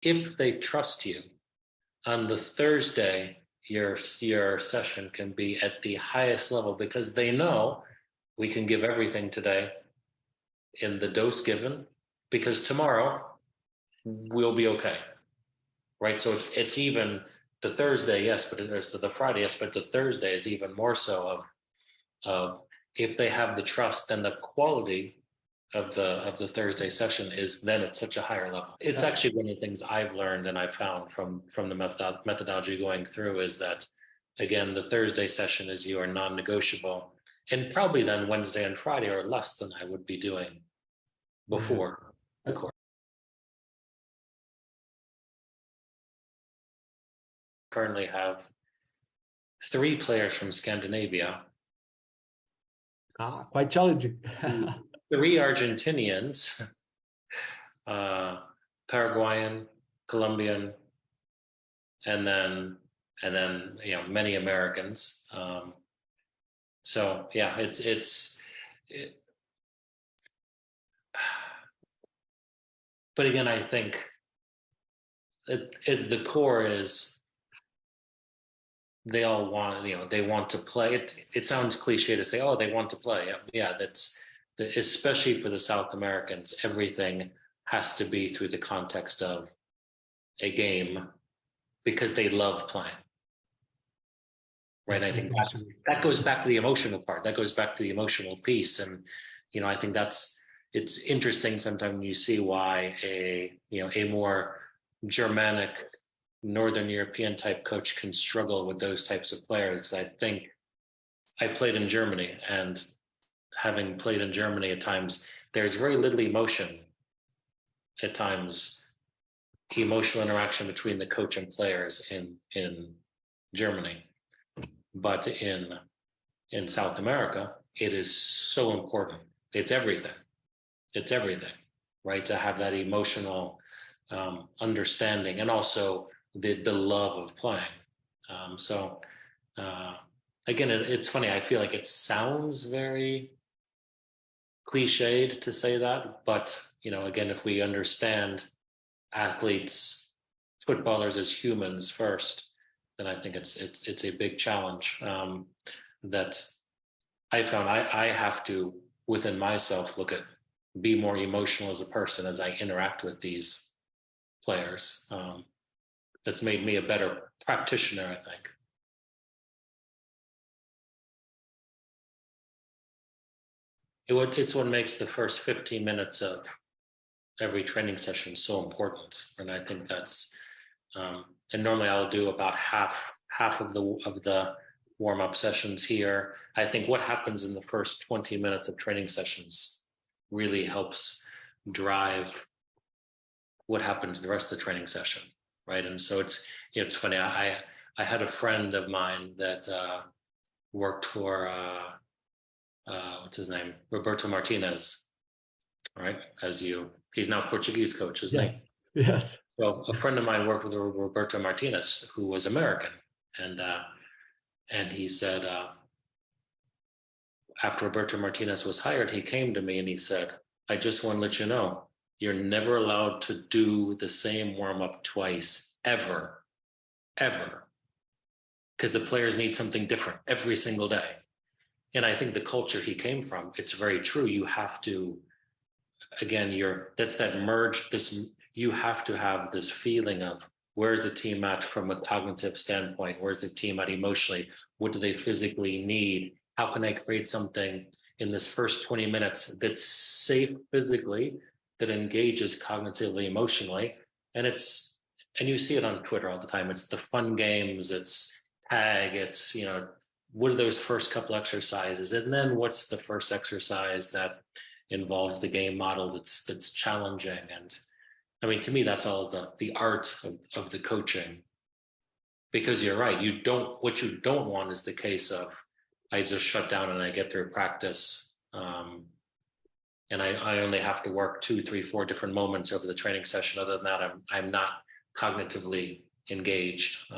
if they trust you, on the Thursday, your session can be at the highest level because they know we can give everything today in the dose given, because tomorrow we'll be okay, right? So it's even the Thursday, yes, but it's the Friday, yes, but the Thursday is even more so of if they have the trust, then the quality of the Thursday session is then at such a higher level. It's actually one of the things I've learned and I found from the methodology going through is that, again, the Thursday session is your non-negotiable, and probably then Wednesday and Friday are less than I would be doing before the course. Currently have 3 players from Scandinavia. Quite challenging. 3 Argentinians, Paraguayan, Colombian, and then many Americans. So yeah, but again, I think the core is they all want, they want to play. It sounds cliche to say, oh, they want to play. Yeah, especially for the South Americans, everything has to be through the context of a game because they love playing. Right. I think that goes back to the emotional part. That goes back to the emotional piece. And, I think it's interesting sometimes when you see why a more Germanic, Northern European type coach can struggle with those types of players. I think I played in Germany, and having played in Germany at times, there's very little emotion at times, emotional interaction between the coach and players in Germany. But in South America, it is so important. It's everything. It's everything, right? To have that emotional understanding and also the love of playing. Again, it's funny. I feel like it sounds very cliched to say that, but again, if we understand athletes, footballers as humans first, then I think it's a big challenge that I found I have to within myself be more emotional as a person as I interact with these players. That's made me a better practitioner, I think. It's what makes the first 15 minutes of every training session so important, and I think that's. And normally I'll do about half of the warm-up sessions here. I think what happens in the first 20 minutes of training sessions really helps drive what happens the rest of the training session, right? And so it's funny. I had a friend of mine that worked for what's his name, Roberto Martinez, right? He's now Portuguese coach, isn't he? Yes. Well, a friend of mine worked with Roberto Martinez, who was American, and he said after Roberto Martinez was hired, he came to me and he said, "I just want to let you know, you're never allowed to do the same warm-up twice, ever, because the players need something different every single day." And I think the culture he came from, it's very true. You have to, again, you have to have this feeling of where's the team at from a cognitive standpoint? Where's the team at emotionally? What do they physically need? How can I create something in this first 20 minutes that's safe physically, that engages cognitively, emotionally? And you see it on Twitter all the time. It's the fun games, it's tag, it's, what are those first couple exercises? And then what's the first exercise that involves the game model that's challenging? And I mean, to me, that's all the art of the coaching, because you're right. What you don't want is the case of I just shut down and I get through practice. And I only have to work 2, 3, 4 different moments over the training session. Other than that, I'm not cognitively engaged.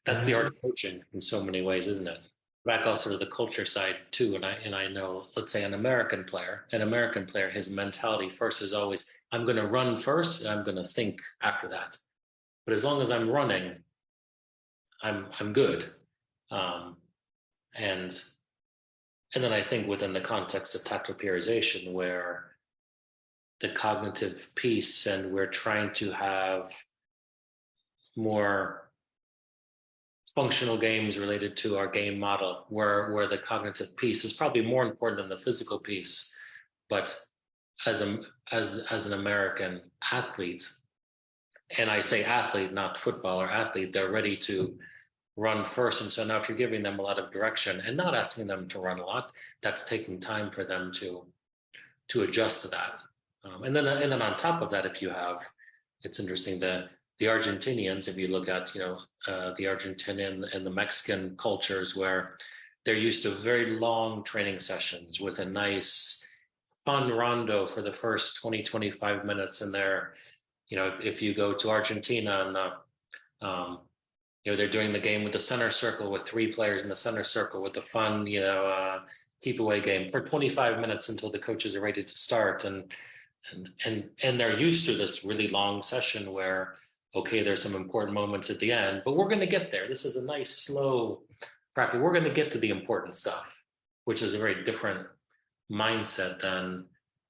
That's the art of coaching in so many ways, isn't it? back also to the culture side too. And I know, let's say an American player, his mentality first is always, I'm going to run first and I'm going to think after that. But as long as I'm running, I'm good. Um, and and then I think within the context of tactile periodization, where the cognitive piece and we're trying to have more functional games related to our game model, where the cognitive piece is probably more important than the physical piece. But as an American athlete, and I say athlete, not footballer, athlete, they're ready to run first. And so now if you're giving them a lot of direction and not asking them to run a lot, that's taking time for them to adjust to that. And then on top of that, if you have, it's interesting, the Argentinians, if you look at, the Argentinian and the Mexican cultures, where they're used to very long training sessions with a nice fun rondo for the first 20, 25 minutes. And they're, if you go to Argentina and they're doing the game with the center circle with 3 players in the center circle with the fun, keep away game for 25 minutes until the coaches are ready to start. And they're used to this really long session where, okay, there's some important moments at the end, but we're going to get there. This is a nice, slow practice. We're going to get to the important stuff, which is a very different mindset than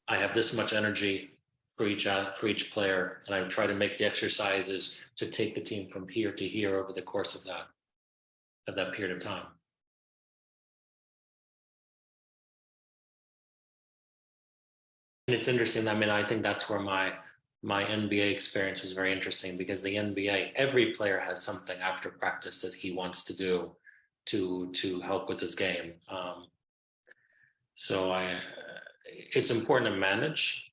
I have this much energy for each player, and I try to make the exercises to take the team from here to here over the course of that period of time. And it's interesting. I mean, I think that's where my NBA experience was very interesting, because the NBA, every player has something after practice that he wants to do to help with his game. So it's important to manage.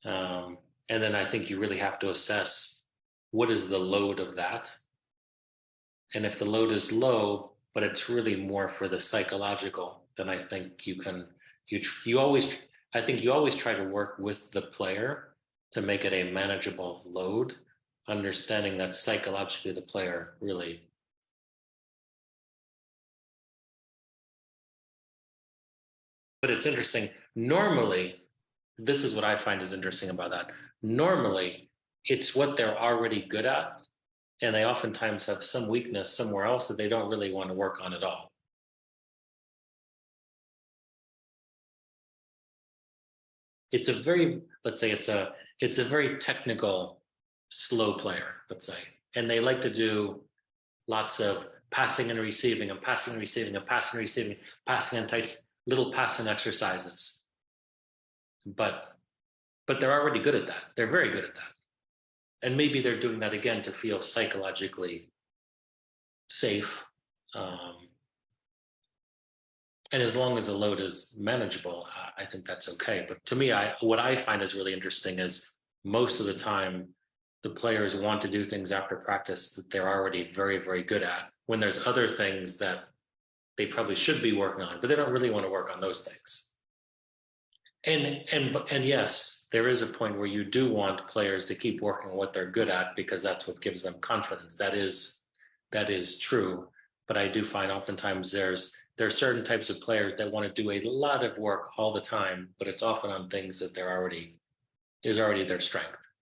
And then I think you really have to assess what is the load of that. And if the load is low, but it's really more for the psychological, then I think you always try to work with the player to make it a manageable load, understanding that psychologically the player really. But it's interesting. Normally, this is what I find is interesting about that. Normally, it's what they're already good at, and they oftentimes have some weakness somewhere else that they don't really want to work on at all. It's a very, let's say it's a very technical, slow player, let's say, and they like to do lots of passing and receiving and passing and receiving and passing and receiving, passing and tight little passing exercises. But they're already good at that. They're very good at that. And maybe they're doing that again to feel psychologically safe. And as long as the load is manageable, I think that's okay. But to me, what I find is really interesting is most of the time, the players want to do things after practice that they're already very, very good at, when there's other things that they probably should be working on, but they don't really want to work on those things. And yes, there is a point where you do want players to keep working on what they're good at, because that's what gives them confidence. That is true. But I do find oftentimes there are certain types of players that want to do a lot of work all the time, but it's often on things that is already their strength.